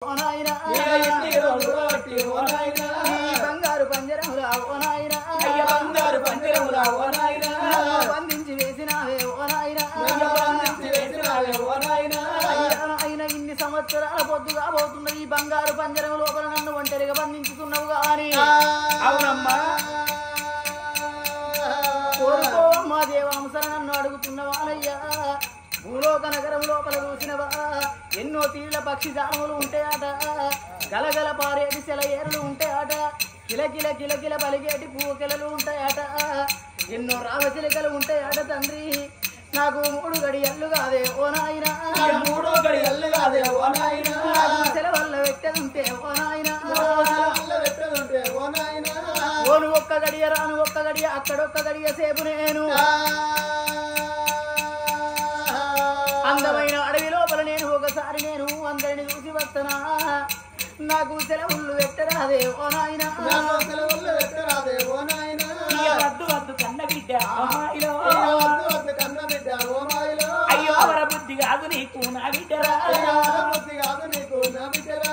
బంగారు పంజరములా ఓ నాయన బంగారు పంజరములా ఓ నాయన బంధించి వేసినావే ఓ నాయన ఆయన ఇన్ని సంవత్సరాల పొద్దుగా పోతున్నది ఈ బంగారు పంజరం లోపల నన్ను ఒంటరిగా బంధించుతున్నావు గాని అవునమ్మా కోరుకో మా దేవాంశ నన్ను అడుగుతున్నవానయ్యా భూలోక నగరం లోపల చూసినవా ఎన్నో తీళ్ళ పక్షి జాములు ఉంటాయట గలగల పారేటి సెలయేరులు ఉంటాయట కిలకిల కిలకిల పలిగేటి పూకెలలు ఉంటాయట ఎన్నో రామచిలకలు ఉంటాయట తండ్రి నాకు 3 గడియల్లు కాదే ఓ నాయన 3 గడియల్లు కాదే ఓ నాయన సెలవల్ల పెట్టదుంటే ఓ నాయన ఓ నాయన ఓను ఒక్క గడియ రాను ఒక్క గడియ అక్కడొక్క గడియ సేపు నేను అందమైన అడవి లోపల నేను ఒకసారి నేను అందరిని చూసి వస్తానా నాకు సెలవులు పెట్టరాదే ఓ నాయన సెలవులు పెట్టరాదే ఓ నాయన వద్దు వద్దు కన్న బిడ్డ వద్దు కన్న బిడ్డ ఓ మాయలో అయ్యో వర బుద్ధి కాదు నీకు నా బిడ్డరా బుద్ధి కాదు నీకు నా బిడ్డరా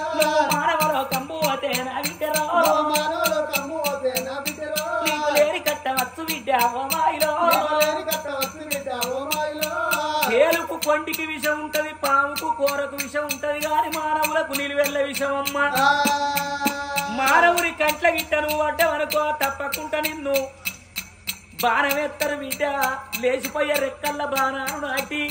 మానవలో కంబు పోతే నా బిడ్డరా మానవులో కమ్ము పోతే నా బిడ్డరా నీకు లేని కట్టవచ్చు బిడ్డ ఓ మాయలో లేని కట్టవచ్చు బిడ్డ ఓ మాయలో ఏలుకు కొండికి విషం ఉంటది పాముకు కూరకు విషం ఉంటది గాని మానవులకు నిలువెల్ల విషం అమ్మ మానవుని కంట్ల గిట్ట నువ్వు అడ్డవనుకో తప్పకుండా నిన్ను బాణమెత్తరు బిడ్డ లేచిపోయే రెక్కల్ల బాణాను నాటి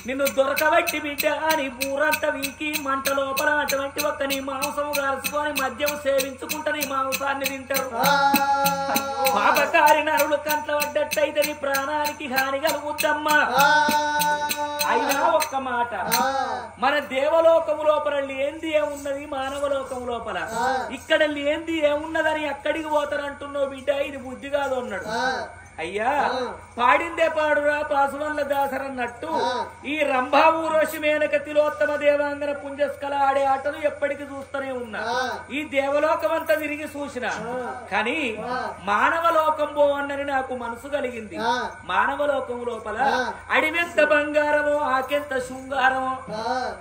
నిన్ను దొరకబట్టి బిడ్డ అని బూరంతా వీకి మంట లోపల అటువంటి ఒక్క నీ మాంసము కాల్చుకొని మద్యం సేవించుకుంటా నీ మాంసాన్ని తింటారు పాపకారి నరులు కంట్ల పడ్డట్టయితే నీ ప్రాణానికి హాని కలుగుద్దమ్మా అయినా ఒక్క మాట మన దేవలోకము లోపల లేంది ఏమున్నది మానవలోకము లోపల ఇక్కడ లేంది ఏమున్నదని ఎక్కడికి పోతారంటున్నావు బిడ్డ ఇది బుద్ధి కాదు అన్నాడు అయ్యా పాడిందే పాడురా పాసువల్ల దాసరన్నట్టు ఈ రంభా ఊరోషి మేనక తిలోత్తమ దేవాంగన పుంజస్కల ఆడే ఆటలు ఎప్పటికి చూస్తూనే ఉన్నా ఈ దేవలోకం అంతా తిరిగి చూసిన కానీ మానవలోకం పోవన్నని నాకు మనసు కలిగింది మానవలోకం లోపల అడివెంత బంగారమో ఆకెంత శృంగారమో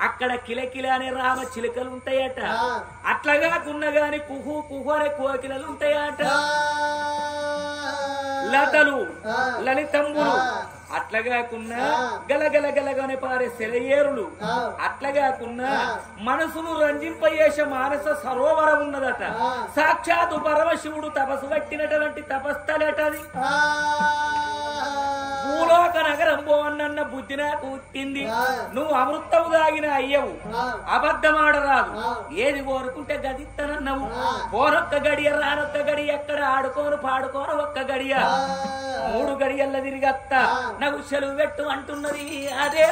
అక్కడ కిలకిల అనే రామ చిలుకలు ఉంటాయట అట్లాగా కున్నగాని కుహు కుహు అనే కోకిలలు ఉంటాయట లతలు లలితంబులు అట్లాగాకున్నా గలగల గలగని పారే సెలయేరులు అట్లాగాకున్నా మనసును రంజింపయేసే మానస సరోవరం ఉన్నదట సాక్షాత్తు పరమశివుడు తపస్సు పట్టినటువంటి తపస్థలటది భూలోక నగరం పోవన్న బుద్ధి నాకు పుట్టింది నువ్వు అమృతము దాగిన అయ్యవు అబద్ధమాడరాదు ఏది కోరుకుంటే గదిత్తనన్నావు పోరొక్క గడియ రానొక్క గడియ ఎక్కడ ఆడుకోను పాడుకోను ఒక్క గడియ 3 గడియల్ల తిరిగత్త నాకు సెలవు పెట్టు అంటున్నది అదే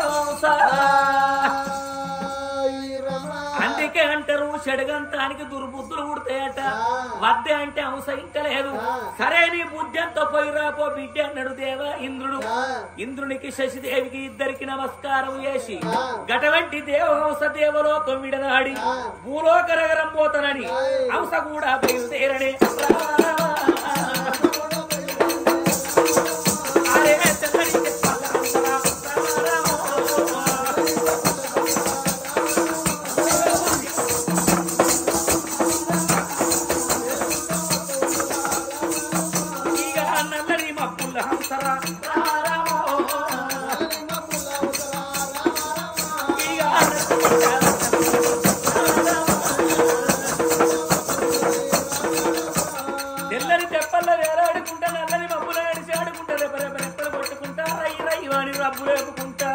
అందుకే అంటారు చెడగంతానికి దుర్బుద్ధులు పుడతాయట వద్దే అంటే అంశ ఇంకా లేదు సరే నీ బుద్ధి అంతా పోయిరాపో బిడ్డ అన్నాడు దేవ ఇంద్రుడు ఇంద్రునికి శశిదేవికి ఇద్దరికి నమస్కారం చేసి గటువంటి దేవహంస దేవలోకం విడనాడి భూలోక నగరం పోతానని అంశ కూడా బయలుదేరనే తెల్లని తెప్పల్లో వేలాడుకుంటా నల్లని మబ్బులు నడిచి ఆడుకుంటా రెప్పలు కొట్టుకుంటా రయ్యి వాడి రబ్బులు వేపుకుంటా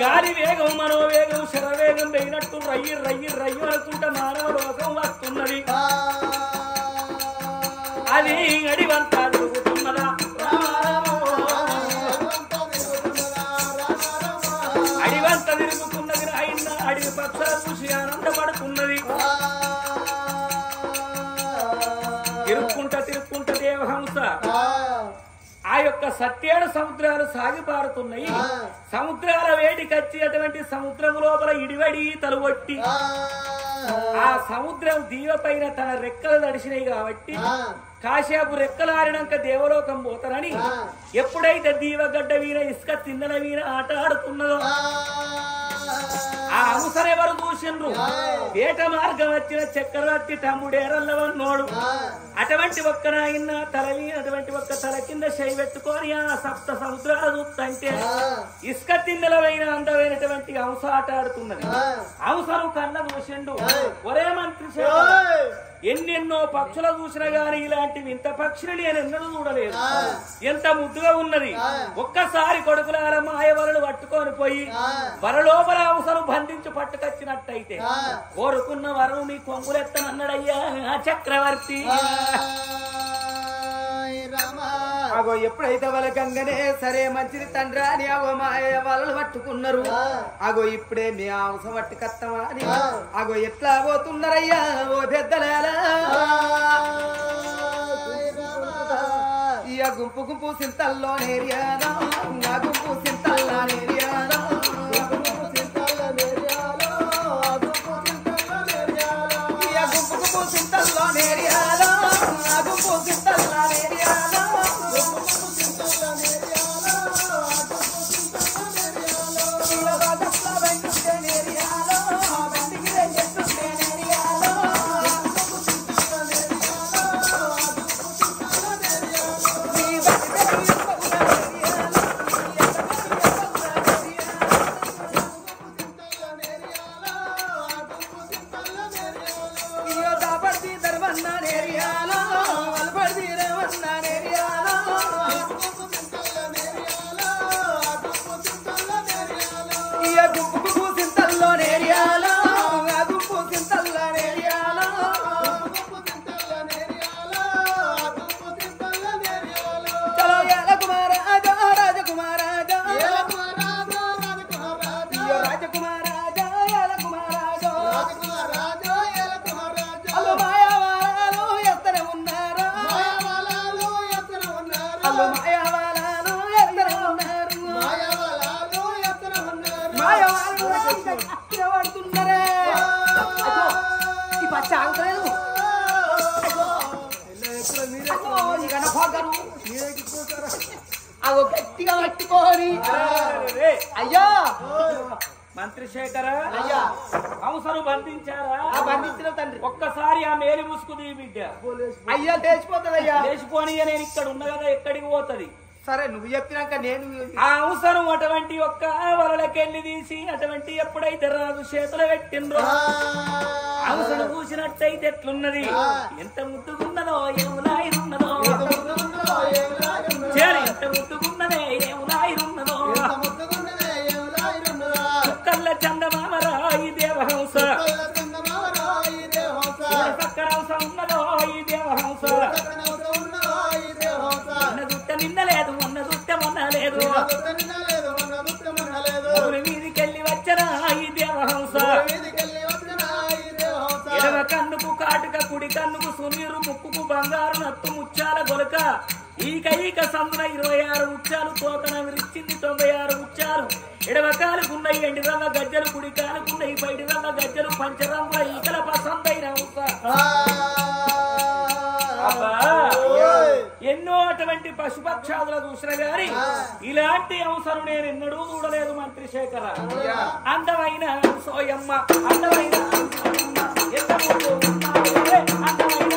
గాలి వేగం మనోవేగం శరవేగం వేయినట్టు రయ్యి అనుకుంటా మానవ లోకం వస్తున్నది అది అడివంతా తిరుగుతున్నదా అడివంత తిరుగుతున్నది ఆయన అడివి పక్షుల చూసి ఆనందపడుతున్నది తిరుక్కుంటా దేవహంస ఆ యొక్క 7 సముద్రాలు సాగిపారుతున్నాయి సముద్రాల వేడికచ్చి అటువంటి సముద్రం లోపల ఇడివడి తలువట్టి ఆ సముద్రం దీవ పైన తన రెక్కలు తడిసినాయి కాబట్టి కాసేపు రెక్కలారినాక దేవలోకం పోతానని ఎప్పుడైతే దీవగడ్డ వీణ ఇసుక తిన్నల వీణ ఆట ఆడుతున్నదో ఆ అంశను ఎవరు చూసిండ్రు వేట మార్గం వచ్చిన చక్రవర్తి తమ్ముడేరల్లవన్నోడు అటువంటి ఒక్క నాయన తలని అటువంటి ఒక్క తల కింద చేయి పెట్టుకొని ఆ సప్త సముద్రాల చూస్తుంటే ఇసుక తిన్నెలమైన అందమైనటువంటి అంశ ఆట ఆడుతున్నది అంశను కళ్ళ చూసిండు ఒరే మంత్రి ఎన్నెన్నో పక్షులు చూసినా గాని ఇలాంటి వింత పక్షులు నేను ఎన్నడూ చూడలేదు ఎంత ముద్దుగా ఉన్నది ఒక్కసారి కొడుకులార మాయవరలు పట్టుకొని పోయి వరలోపల అంశను బంధించి పట్టుకొచ్చినట్టయితే కోరుకున్న వరం నీ కొంగులెత్తనన్నాడయ్యా చక్రవర్తి అగో ఎప్పుడైతే వాళ్ళ గంగనే సరే మంచిది తండ్రి అని అగో మాయ వాళ్ళు పట్టుకున్నారు అగో ఇప్పుడే మీ అంశ పట్టి కత్తమా అని అగో ఎట్లా పోతున్నారయ్యా ఓ పెద్దలేలా ఇక గుంపు గుంపు సింతల్లో నేరియానా ఆ గుంపు సింతల్లా నేరియానా ఇక గుంపు సింతల్లో నేరియానా ఆ గుంపు సింతల్లా నేరియానా గట్టిగా పట్టుకోని అయ్యా మంత్రి శేఖర అంశను బంధించారా బంధించిన తండ్రి ఒక్కసారి ఆ మేలి ముసుకుది బిడ్డ అయ్యా లేచిపోతుంది అయ్యా లేచిపోని నేను ఇక్కడ ఉన్నా కదా ఎక్కడికి పోతది సరే నువ్వు చెప్పినాక నేను ఆ అంశను అటువంటి ఒక్క వలలకెళ్ళి తీసి అటువంటి ఎప్పుడైతే రాజు చేతులు పెట్టిండ్రో అంశను చూసినట్టయితే ఎట్లున్నది ఎంత ముద్దుకున్నదో ఏములాయిరున్నదో ఎంత ముద్దుకున్నదే ఏములాయిరున్నదో కళ్ళ చందమామరా ఈ దేవహంస సక్కరంస ఉన్నదో ఈ దేవహంస నిన్నలేదు మొన్న దుట్టం మొన్నలేదు మీదికెళ్ళి వచ్చరా ఈ దేవహంస ఎడమ కన్నుకు కాటుక కుడి కన్నుకు సునీరు ముక్కుకు బంగారు నత్తు ముచ్చాల గొలక ఈక సందున 26 ముత్యాలు తోకన విరిచింది 96 ముత్యాలు ఎడమ కాలుకున్నాయి ఎండి రంగ గజ్జలు కుడి కాలుకున్నాయి బయటి రంగ గజ్జలు పంచరంగుల ఈకల పసందైన ఎన్నో అటువంటి పశుపక్షాదుల చూసిన గాని ఇలాంటి అంశం నేను ఎన్నడూ చూడలేదు మంత్రి శేఖర అందమైన సోయమ్మ అందమైన అందమైన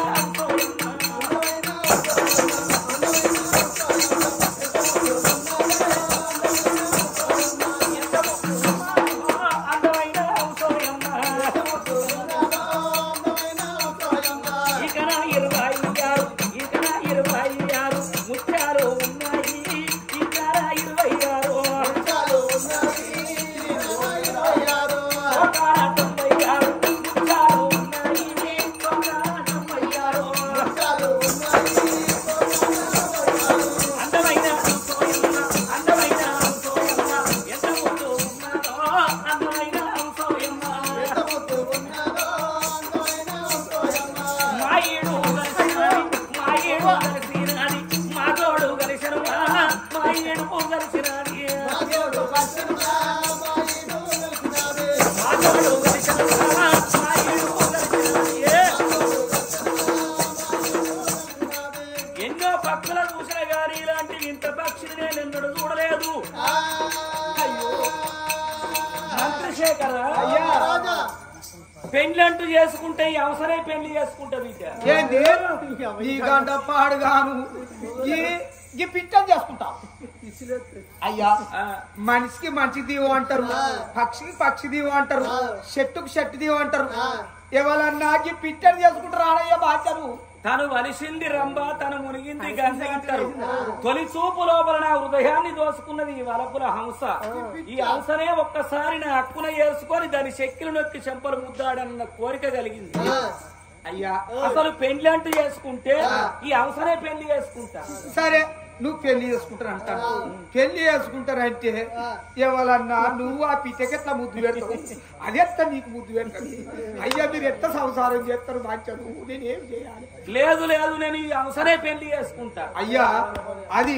పెళ్లి అంటూ చేసుకుంటే ఈ అవసరమే పెళ్లి చేసుకుంటా బిడ్డ. ఏంది ఈ గంట పాడుగాను ఈ పిచ్చని చేసుకుంటా. అయ్యా మనిషికి మంచి దీవు అంటారు, పక్షికి పక్షి దీవు అంటారు, చెట్టుకు చెట్టు దీవు అంటారు. ఎవరన్నా ఈ పిచ్చని చేసుకుంటారు ఆడయ్య బాధ్యను. తను వలిసింది రంభ, తను మునిగింది గంగ అంటారు. తొలి చూపు లోపల నా హృదయాన్ని దోసుకున్నది ఈ వలపుల హంస. ఈ హంసనే ఒక్కసారి నా హక్కున వేసుకొని దాని శక్తులు నొక్కి చెంపలు ముద్దాడన్న కోరిక కలిగింది. అయ్యా అసలు పెళ్లి అంటూ చేసుకుంటే ఈ హంసనే పెళ్లి చేసుకుంటా. సరే నువ్వు పెళ్లి చేసుకుంటారు అంటాను. పెళ్లి చేసుకుంటారంటే ఎవరన్నా నువ్వు ఆ పిట్టకెట్లా ముద్దు పెడతావు, అదెత్త నీకు ముద్దు పెడతాను. అయ్యా మీరు ఎట్లా సంసారం చేస్తారు మంచను, నేనేం చేయాలి? లేదు లేదు నేను ఈ హంసనే పెళ్లి చేసుకుంటా. అయ్యా అది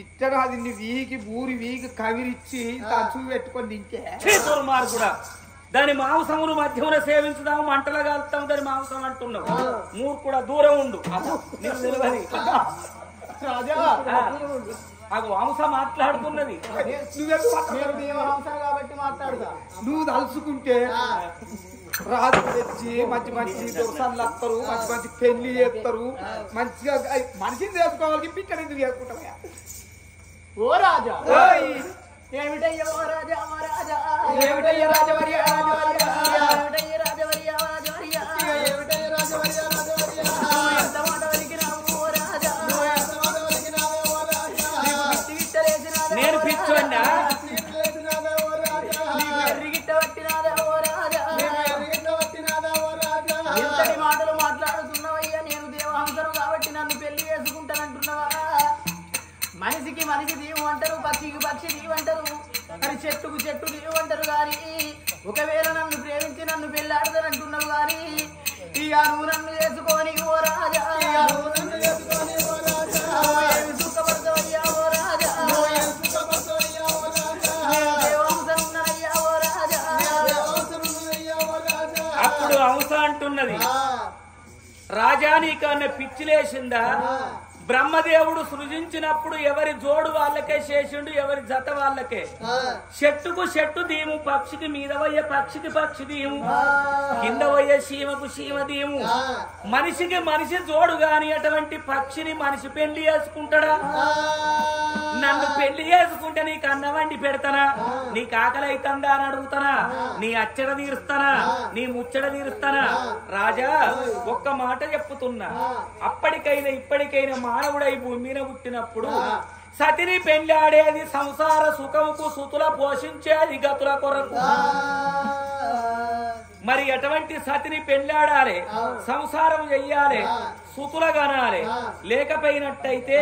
ఇట్టగా అది నీ వీకి బూరి వీకి కవిరిచ్చి తచ్చు పెట్టుకొని దింకే కూడా దాని మాంసమును మధ్యమున సేవించుదాము, మంటలు కాలుతాము దాని మాంసం అంటున్నావు. మూడు కూడా దూరం ఉండు నీకు తెలియదు. అది వంశ మాట్లాడుతున్నది. నువ్వు తలుచుకుంటే రాజు తెచ్చి మంచి మంచి దొరసాలు వస్తారు, మంచి మంచి పెళ్లి చేస్తారు, మంచిగా మనిషిని చేసుకోవాలి. పిచ్చర్ ఎందుకు చేసుకుంటావా? ఓ రాజా ఏమిటయ్యా ఓ రాజా ఓ రాజా, ఏమిటయ్యా రాజవర్య రాజవర్య, ఏమిటయ్యా రాజవర్య రాజవర్య, ఏమిటయ్యా రాజవర్య రాజవర్య, ఎంత మాట వరికి రావు ఓ రాజా, నేను పిచ్చోన్నా ఎర్రిగిట్ట పట్టినాదా ఓ రాజా, ఎంతటి మాటలు మాట్లాడుతున్నావయ్యా? నేను దేవహంసను కాబట్టి నన్ను పెళ్లి చేసుకుంటానంటున్నావా? మనిషికి మనిషి దీవు అంటారు, పక్షికి పక్షి దీవు అంటారు, మరి చెట్టుకు చెట్టు దీవు అంటారు. కానీ ఒకవేళ నన్ను ప్రేమించి నన్ను పెళ్ళాడతానంటున్నావు. కానీ ఇక నువ్వు నన్ను చేసుకొని ఓ రాజా ఏమి సుఖపడతావయ్యా ఓ రాజా, దేవహంసను ఉన్నానయ్యా ఓ రాజా. అప్పుడు హంస అంటున్నది, రాజా నీకన్నా పిచ్చిలేసిందా? బ్రహ్మదేవుడు సృజించినప్పుడు ఎవరి జోడు వాళ్ళకే చేసిండు, ఎవరి జత వాళ్ళకే. చెట్టుకు చెట్టు దీము, పక్షికి మీద పోయే పక్షికి పక్షి దీము, కింద పోయే శీమకు శీమ దీము. మనిషికి మనిషి జోడు గాని అటువంటి పక్షిని మనిషి పెళ్లి చేసుకుంటాడా? నన్ను పెళ్లి చేసుకుంటే నీకు అన్నం వండి పెడతానా, నీకు ఆకలి అవుతుందా అని అడుగుతానా, నీ అచ్చడ తీరుస్తానా, నీ ముచ్చట తీరుస్తానా? రాజా ఒక్క మాట చెప్పుతున్నా, అప్పటికైనా ఇప్పటికైనా మానవుడై భూమి మీద పుట్టినప్పుడు సతిని పెళ్లాడేది సంసార సుఖముకు, సుతుల పోషించేది గతుల కొరకు. మరి ఎటువంటి సతిని పెళ్లాడాలి, సంసారం చెయ్యాలి, సుతుల గనాలి. లేకపోయినట్టయితే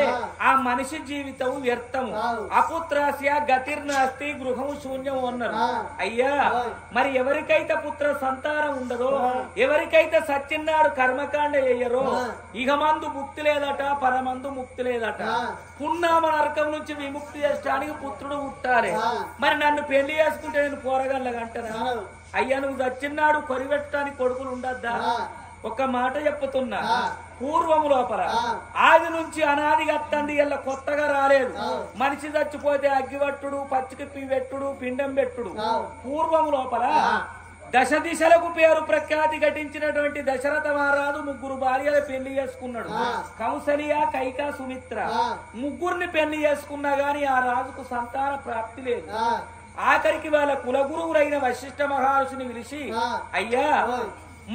ఆ మనిషి జీవితం వ్యర్థము. అపుత్రాస్య గతిర్నాస్తి గృహం శూన్యం అన్నారు. అయ్యా మరి ఎవరికైతే పుత్ర సంతానం ఉండదో, ఎవరికైతే సత్యనాడు కర్మకాండ చెయ్యరో ఇహమందు ముక్తి లేదట, పరమందు ముక్తి లేదట. పున్నామ నరకం నుంచి విముక్తి చేయడానికి పుత్రుడు పుట్టాలి. మరి నన్ను పెళ్లి చేసుకుంటే నేను పోరగల్లగంటనా? అయ్యా నువ్వు చచ్చినాడు కొరిపెట్టడానికి కొడుకులు ఉండద్దా? ఒక మాట చెప్పుతున్నా, పూర్వము లోపల ఆది నుంచి అనాదిగా అత్తండి ఇలా కొత్తగా రాలేదు. మనిషి చచ్చిపోతే అగ్గివట్టుడు, పచ్చికి పెట్టుడు, పిండం పెట్టుడు. పూర్వము లోపల దశ దిశలకు పేరు ప్రఖ్యాతి ఘటించినటువంటి దశరథ మహారాజు ముగ్గురు భార్యలు పెళ్లి చేసుకున్నాడు. కౌసల్య, కైక, సుమిత్ర. ముగ్గురిని పెళ్లి చేసుకున్నా గాని ఆ రాజుకు సంతాన ప్రాప్తి లేదు. ఆఖరికి వాళ్ళ కులగురువులైన వశిష్ఠ మహర్షిని పిలిచి, అయ్యా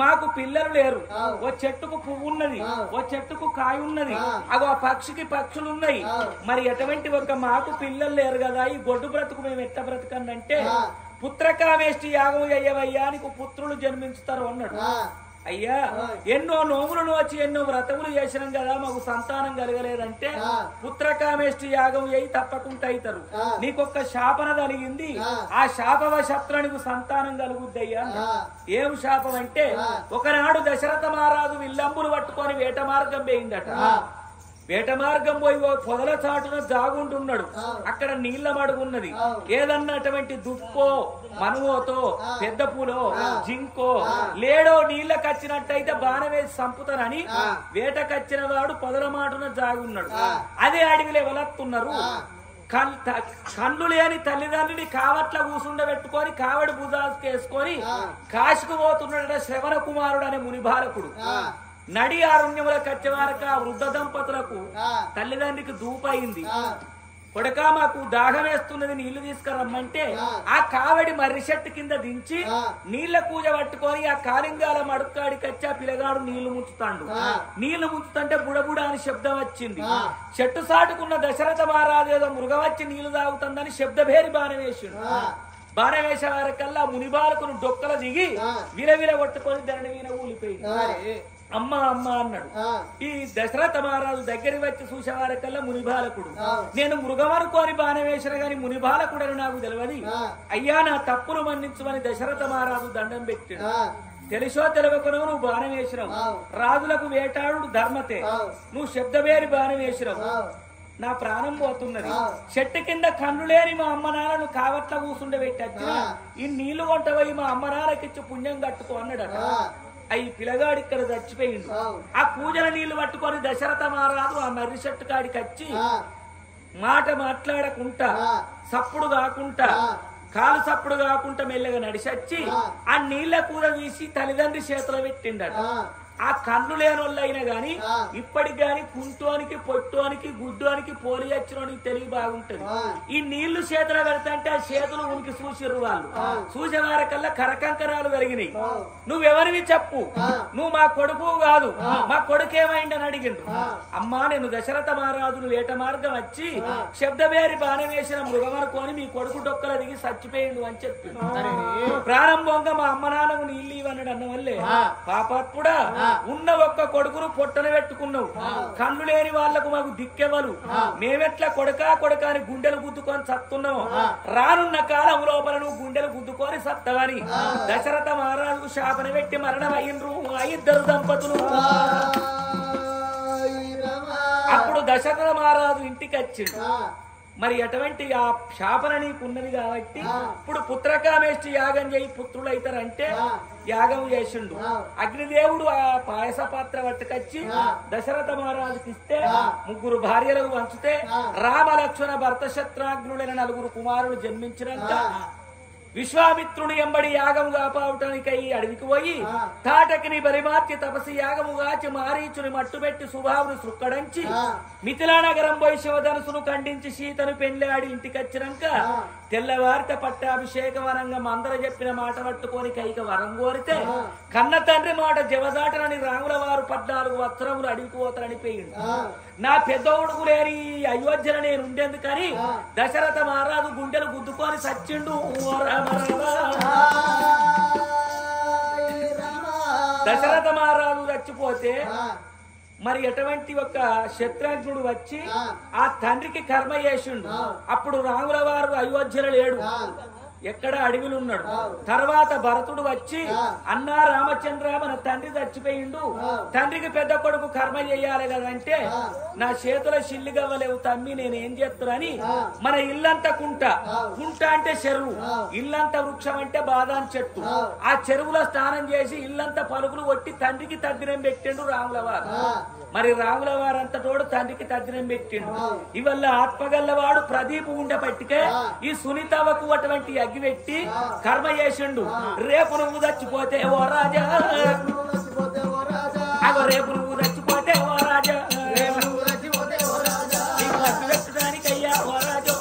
మాకు పిల్లలు లేరు, ఓ చెట్టుకు పువ్వు ఉన్నది, ఓ చెట్టుకు కాయ ఉన్నది, అగో ఆ పక్షికి పక్షులు ఉన్నాయి, మరి ఎటువంటి ఒక మాకు పిల్లలు లేరు కదా, ఈ గొడ్డు బ్రతుకు మేము ఎట్ట బ్రతకండి? పుత్రకామేష్టి యాగం అయ్యవయ్యా నీకు పుత్రులు జన్మించుతారు అన్నాడు. అయ్యా ఎన్నో నోములు నోచి ఎన్నో వ్రతములు చేసినాం కదా, మాకు సంతానం కలగలేదంటే పుత్రకామేష్టి యాగం అయ్యి తప్పకుండా అవుతారు. నీకొక్క శాపన కలిగింది, ఆ శాపవశత్ర నీకు సంతానం కలుగుద్దయ్యా. ఏం శాపం అంటే, ఒకనాడు దశరథ మహారాజు విల్లంబులు పట్టుకొని వేట మార్గం పోయిందట. వేట మార్గం పోయి పొదల చాటున జాగుంటున్నాడు. అక్కడ నీళ్ల మడుగున్నది. ఏదన్నా అటువంటి దుప్పో, మనువోతో, పెద్ద పూలో, జింకో లేడో నీళ్ళకచ్చినట్టయితే బాణం వేసి చంపుతానని వేటకచ్చిన వాడు పొదల మాటున జాగున్నాడు. అదే అడవిలో ఎవలత్తున్నారు. కళ్ళు లేని తల్లిదండ్రిని కావట్ల కూసుండబెట్టుకొని కావడి భుజాసుకేసుకొని కాశీకు పోతున్నాడట శ్రవణ కుమారుడు అనే మునిబాలకుడు. నడి ఆరుణ్యములకు వచ్చేవారక వృద్ధ దంపతులకు తల్లిదండ్రికి దూపయింది. కొడక మాకు దాహం వేస్తున్నది, నీళ్లు తీసుకురమ్మంటే ఆ కావడి మర్రి చెట్టు కింద దించి నీళ్ల కూజ పట్టుకొని ఆ కాలింగాల మడుక్కాడికి వచ్చి ఆ పిల్లగాడు నీళ్లు ముంచుతాడు. నీళ్లు ముంచుతుంటే బుడబుడ అని శబ్దం వచ్చింది. చెట్టు సాటుకున్న దశరథ మహారాజు ఏదో మృగం వచ్చి నీళ్లు తాగుతుందని శబ్దభేరి బాణం వేసాడు. బాణం వేసే వారికల్లా మునిబాలకును డొక్కల దిగి విరవిర కొట్టుకొని దండ వీణ ఊలిపోయింది. అమ్మ అమ్మ అన్నాడు. ఈ దశరథ మహారాజు దగ్గరికి వచ్చి చూసేవారికల్లా మునిబాలకుడు. నేను మృగం అనుకోని బాణం వేసిన గాని మునిబాలకుడు అని నాకు తెలియదు. అయ్యా నా తప్పులు మన్నించమని దశరథ మహారాజు దండం పెట్టాడు. తెలుసో తెలియకనో నువ్వు బాణం వేసినావు, రాజులకు వేటాడు ధర్మతే, నువ్వు శబ్దవేరి బాణం వేసినావు, నా ప్రాణం పోతున్నది. చెట్టు కింద కన్ను లేని మా అమ్మ నాన్నను కావట్ల కూసుండబెట్టి ఈ నీళ్లు కొంటపోయి మా అమ్మ నాన్నకిచ్చి పుణ్యం కట్టుకో అన్నాడట. అయి పిల్లగాడు ఇక్కడ చచ్చిపోయిండు. ఆ పూజల నీళ్లు పట్టుకొని దశరథ మహారాజు ఆ మర్రి చెట్టు కాడికి వచ్చి మాట మాట్లాడకుండా సప్పుడు కాకుండా కాలు సప్పుడు కాకుండా మెల్లగా నడిచొచ్చి ఆ నీళ్ల కూర తీసి తల్లిదండ్రి చేతిలో పెట్టిండట. ఆ కన్ను లేనోళ్ళైనా గాని ఇప్పటికి గాని కుంటోనికి పొట్టోనికి గుడ్డోనికి పోలి వచ్చినోనికి తెలివి బాగుంటది. ఈ నీళ్లు చేతులు పెడతాంటే ఆ చేతులు ఉనికి చూసిర్రు వాళ్ళు. చూసేవారికల్లా కరకంకరాలు కలిగినాయి. నువ్వెవరివి చెప్పు, నువ్వు మా కొడుకు కాదు, మా కొడుకు ఏమైందని అడిగిండు. అమ్మా నేను దశరథ మహారాజును వేట మార్గం వచ్చి శబ్దవేరి బాణం వేసిన మృగమనుకోని మీ కొడుకు డొక్కల దిగి చచ్చిపోయిండు అని చెప్పి ప్రారంభంగా మా అమ్మ నాన్నకు నీళ్ళు ఇవ్వన్నాడు అన్న వల్లే పాపాత్ముడా ఉన్న ఒక్క కొడుకును పొట్టన పెట్టుకున్నావు. కళ్ళు లేని వాళ్లకు మాకు దిక్కెవలు, మేమెట్లా కొడకా కొడకా అని గుండెలు గుద్దుకొని సత్తున్నావు. రానున్న కాలం లోపల నువ్వు గుండెలు గుద్దుకొని సత్తవని దశరథ మహారాజుకు శాపన పెట్టి మరణం అయినరు ఆ ఇద్దరు దంపతులు. అప్పుడు దశరథ మహారాజు ఇంటికి వచ్చిండు. మరి అటువంటి ఆ శాపన నీకున్నది కాబట్టి ఇప్పుడు పుత్రకామేష్టి యాగం చేయి పుత్రులు అవుతారంటే యాగం చేసిండు. అగ్నిదేవుడు ఆ పాయస పాత్ర పట్టుకొచ్చి దశరథ మహారాజుకి ఇస్తే 3 భార్యలకు పంచితే రామ లక్ష్మణ భరత శత్రుఘ్నులైన 4 కుమారులు జన్మించినాక విశ్వామిత్రుని ఎంబడి యాగము కాపాడటానికై అడవికి పోయి తాటకిని బలిమార్చి తపసి యాగముగాచి మారీచుని మట్టుబెట్టి సుభావుని సుక్కడంచి మిథిలా నగరం పోయి శివధనుసును ఖండించి సీతను పెళ్లాడి ఇంటికొచ్చినాక తెల్లవారిత పట్టాభిషేకం అనంగా మందర చెప్పిన మాట పట్టుకొని కైక వరం కోరితే కన్న తండ్రి మాట జవదాటనని రాముల వారు 14 వత్సరములు అడవికి పోతారని పోయిండు. నా పెద్ద ఉడుకు లేని అయోధ్యలో నేను ఉండేందుకని దశరథ మహారాజు గుండెలు గుద్దుకొని సచ్చిండు. దశరథ మహారాజు చచ్చిపోతే మరి ఎటువంటి ఒక శత్రుఘ్నుడు వచ్చి ఆ తండ్రికి కర్మ చేసిండు. అప్పుడు రాముల వారు అయోధ్యలో లేడు, ఎక్కడ అడవిలో ఉన్నాడు. తర్వాత భరతుడు వచ్చి అన్నా రామచంద్ర మన తండ్రి చచ్చిపోయిండు, తండ్రికి పెద్ద కొడుకు కర్మ చెయ్యాలి కదంటే నా చేతుల చిల్లి గవ్వలేవు తమ్మి నేనేం చేస్తానని మన ఇల్లంతా కుంట అంటే చెరువు, ఇల్లంతా వృక్షం అంటే బాదాం చెట్టు, ఆ చెరువులో స్నానం చేసి ఇల్లంతా పలుకులు కొట్టి తండ్రికి తద్దినం పెట్టిండు రాముల వారు. మరి రాముల వారంతటోడు తండ్రికి తద్దినం పెట్టిండు. ఇవల్ల ఆత్మగల్లవాడు ప్రదీపు ఉండే పట్టికే ఈ సునీతవకు అటువంటి అగ్గి పెట్టి కర్మ చేసిండు. రేపు నువ్వు చచ్చిపోతే ఓ రాజా, అగో రేపు నువ్వు చచ్చిపోతే ఓ రాజా, నీకు అగ్గి పెట్టడానికయ్యా ఓ రాజు,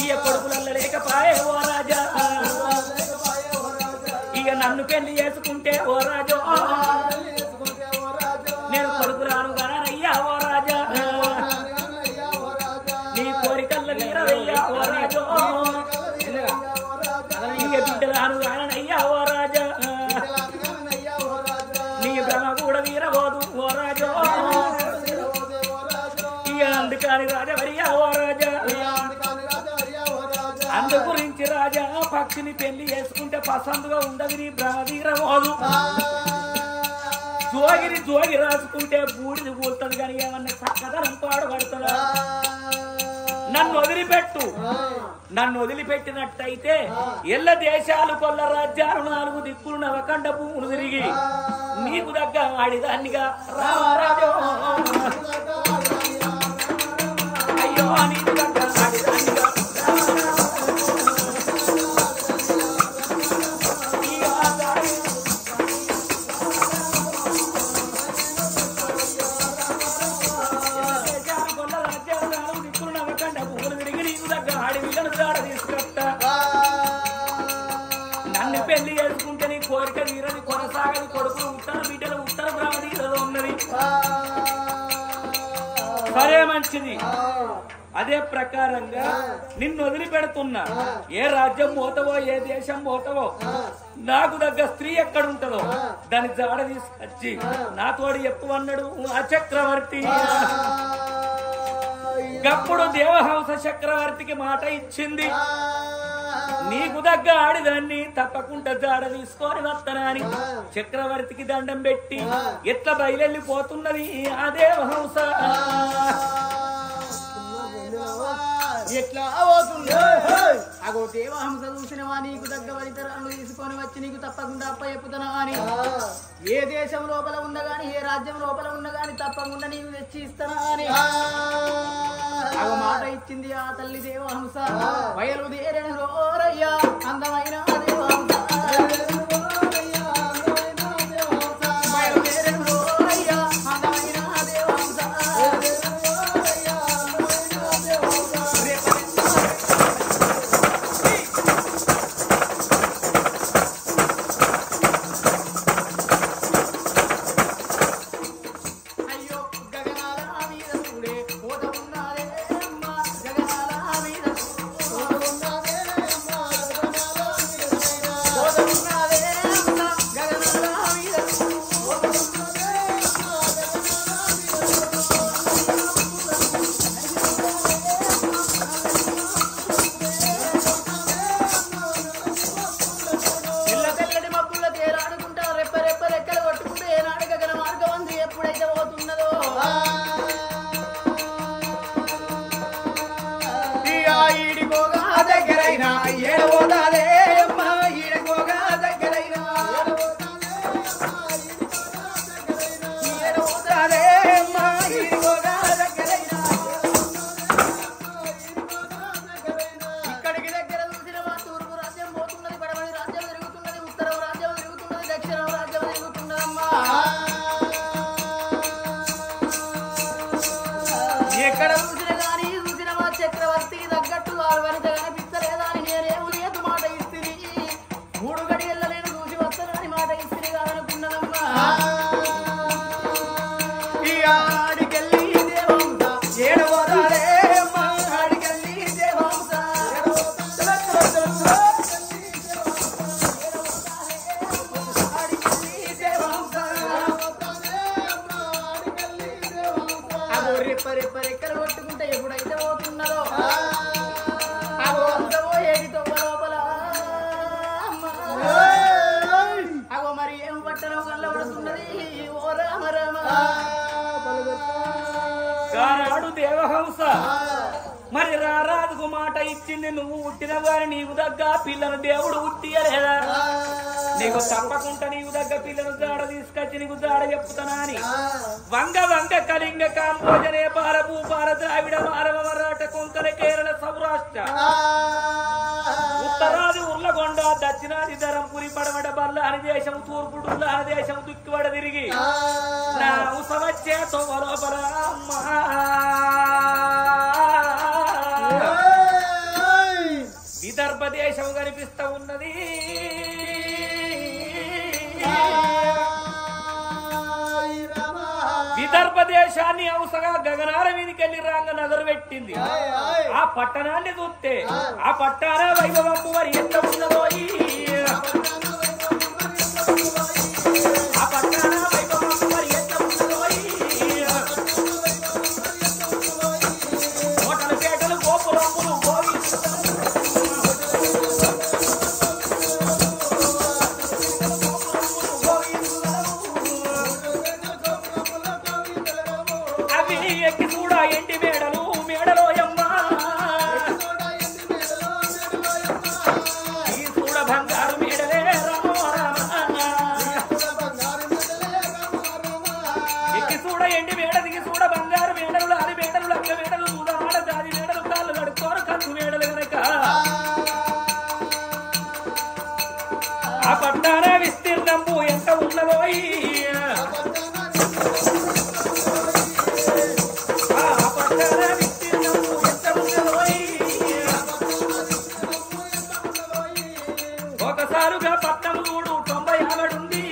ఇయ కొడుకులల్ల లేకపాయే ఓ రాజా, ఇక నన్ను పెళ్లి చేసుకుంటే ఓ రాజు నేను కొడుకురాను గానయ్యా ఓ రాజా, నీ కోరికల్ల నీరవయ్యా ఓ రాజు, నీ బిడ్డలాను గానయ్యా ఓ రాజా, నీ భ్రమ కూడా వీరబోదు ఓ రాజు, ఇక అందుకని రాజవరియా ఓ రాజా, అందు గురించి రాజా పక్షిని పెళ్లి చేసుకుంటే పసందుగా ఉండదు నీ భ్రమ వీరబోదు, జోగి రాసుకుంటే బూడిది కూలుతుంది కానీ ఏమన్నా చక్కదనం పాడుపడుతుందా, నన్ను వదిలిపెట్టినట్టయితే ఎల్ల దేశాలు కొల్ల రాజ్యాలు 4 దిక్కులు నవకండ భూములు తిరిగి నీకు దగ్గ ఆడిదాన్నిగా రామరాజు అయ్యో నీకు దగ్గర ఆడిదానిగా నన్ను పెళ్లి చేసుకుంటే నీ కోరిక తీరని కొనసాగని కొడుకులు ఉత్తర బిడ్డలు ఉత్తర బ్రాహ్మణీలో ఉన్నది. సరే మంచిది. అదే ప్రకారంగా నిన్ను వదిలిపెడుతున్నా. ఏ రాజ్యం పోతావో ఏ దేశం పోతావో నాకు దగ్గర స్త్రీ ఎక్కడుంటదో దాని జాడ తీసుకొచ్చి నాతోడు చెప్పమన్నాడు ఆ చక్రవర్తి. గప్పుడు దేవహంస చక్రవర్తికి మాట ఇచ్చింది, నీకు దగ్గ ఆడిదాన్ని తప్పకుండా జాడ తీసుకొని వస్తానని చక్రవర్తికి దండం పెట్టి ఎట్లా బయలెళ్ళిపోతున్నది ఆ దేవహంస. ఎట్లా అవుతుందో అగో దేవహంస చూసినవా నీకు దగ్గ వరితరాలు తీసుకొని వచ్చి నీకు తప్పకుండా అప్ప చెప్పుతున్నా అని ఏ దేశం లోపల ఉండగాని ఏ రాజ్యం లోపల ఉండగాని తప్పకుండా నీకు తెచ్చి ఇస్తానా అని అగో మాట ఇచ్చింది ఆ తల్లి దేవహంస. బయలుదేరిన రోరయ్యా అందమైన దేవహంస, బయలుదేరిన రోరయ్యా అందమైన దేవహంస. అయ్యో గగనాల మీద చూడే పోత ఉన్నారే అమ్మ, గగనాల మీద పోత ఉన్నారే అమ్మ, గగనాల మీద ఇళ్ళ తెల్లటి మబ్బుల్లో తేలాడుకుంటా రెప్ప రెప్ప రెక్కలు కొట్టుకుంటూ ఏనాడు గగన మార్గం అంది ఎప్పుడైతే పోతున్నదో ఈడికోగా దగ్గరైనా ఏడవోదాలే అమ్మ, ఈడికోగా దగ్గరైనా ఏడవోదాలే అమ్మ, ఈడికోగా దగ్గరైనా. ఇక్కడికి దగ్గర చూసిన మా తూర్పు రాజ్యం పోతున్నది, పడమటి రాజ్యం తిరుగుతున్నది, ఉత్తరం రాజ్యం తిరుగుతున్నది, దక్షిణం రాజ్యం తిరుగుతున్నదమ్మా. ఎక్కడ చూసిన గాని చూసిన మా చక్రవర్తికి తగ్గట్టు వారు వనిత కనిపిస్తలేదా అని నేనేమో లేదు మాట ఇస్తుంది. 3 గడియల్ల నేను చూసి వస్తానని మాట ఇస్తుంది కాదనుకున్నదమ్మా. ఈ ఆడికెళ్ళి దేవహంస ఏడవదాలే అమ్మ, ఆడికెళ్ళి దేవహంస ఆడికెళ్ళి దేవహంస. అగో రెప్ప రెప్ప రెక్కలు కొట్టుకుంటే ఎప్పుడైతే పోతున్నదో అగో అంతవో ఏడితో లోపల అమ్మ. అగో మరి ఏం పట్టణం కళ్ళబడుతున్నది ఓ రామ రామ. గానాడు దేవహంస మరి రారాజుకు మాట ఇచ్చింది, నువ్వు పుట్టిన వారి నీకు దగ్గ పిల్లను దేవుడు ఉట్టియలేదా, నీకు తప్పకుండా నీకు దగ్గ పిల్లను జాడ తీసుకొచ్చి నీకు జాడ చెప్పుతానా అని వంగ వంగ కళింగ కాంబోజ నేపాల భూపాల ద్రావిడ మారవ మరాఠ కొంకణ కేరళ సౌరాష్ట్ర ఉత్తరాది ఉర్లగొండ దక్షిణాది ధరంపురి పడమట బల్లాని దేశం తూర్పు డుల్లాని దేశం దుక్కివడ తిరిగి నా ఉసవచ్చే తోవలోపల అమ్మా విదర్భ దేశం కనిపిస్తా ఉన్నది. విదర్భ దేశాన్ని అవసగా గగనాల మీదకెళ్ళి రాంగ నగరు పెట్టింది. ఆ పట్టణాన్ని చూస్తే ఆ పట్టాన వైభవము మరి ఎంత ఉన్నదో, ఆ పట్టాన వైభవము మరి ఎంత ఉన్నదో, హోటల్ పేటలు గోపురములు అవి ఎక్కి కూడా ఎండి మేడలు మేడలో అమ్మా ఈ చూడ ఆ పట్టాన విస్తీర్ణము ఎంత ఉన్నదో ఆ పట్టాన విస్తీర్ణము ఎంత ఉన్నదో ఒకసారిగా పట్టణం చూడు 90 ఆవిడుంది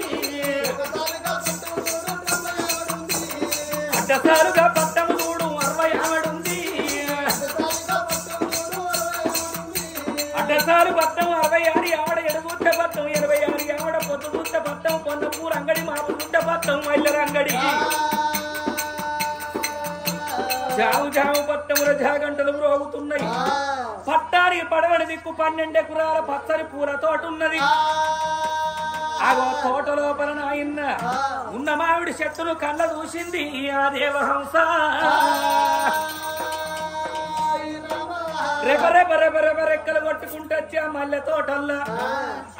అడ్డసారుగా పట్టణం చూడు 60 ఆవిడుంది అడ్డసారు పట్టం 66 ఆవిడ ఎడుగుట్ట పట్టం 86 ఆవిడ పొద్దుగుట్ట పట్టం పొన్నపూర్ అంగడి మాపుగుట్ట పట్టం మైలర అంగడి జావు జావు పట్టముల జాగంటలు మ్రోగుతున్నాయి పట్టానికి పడవడి దిక్కు 12 ఎకరాల పచ్చని పూల తోట ఉన్నది ఆగో తోట లోపల నాయన్న ఉన్న మామిడి చెట్టును కళ్ళ చూసింది ఆ దేవహంస రెక్కలు కొట్టుకుంటొచ్చి ఆ మల్లె తోటల్లా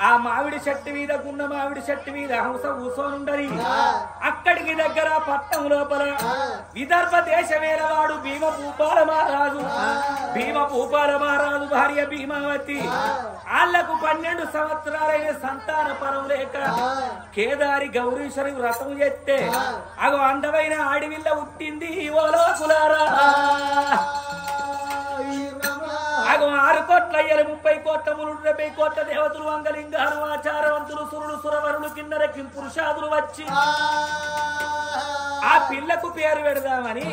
ఆ మామిడి చెట్టు మీద గున్న మామిడి చెట్టు మీద హంస కూసోనుండని అక్కడికి దగ్గర పట్టం లోపల విదర్భ దేశవేలవాడు భీమభూపాల మహారాజు భార్య భీమావతి ఆళ్లకు 12 సంవత్సరాలైన సంతాన పరం లేక కేదారి గౌరీశ్వరి వ్రతం చేస్తే అగో అందమైన ఆడివిల్ల ఉట్టింది ఓ లోకులారా అగో 6 కోట్ల అయ్యలు 30 కోట్ల మునులు 70 కోట్ల దేవతలు అంగలింగారు ఆచారవంతులు సురులు సురవరులు కిన్నర కింపురుషాదులు వచ్చి ఆ పిల్లకు పేరు పెడదామని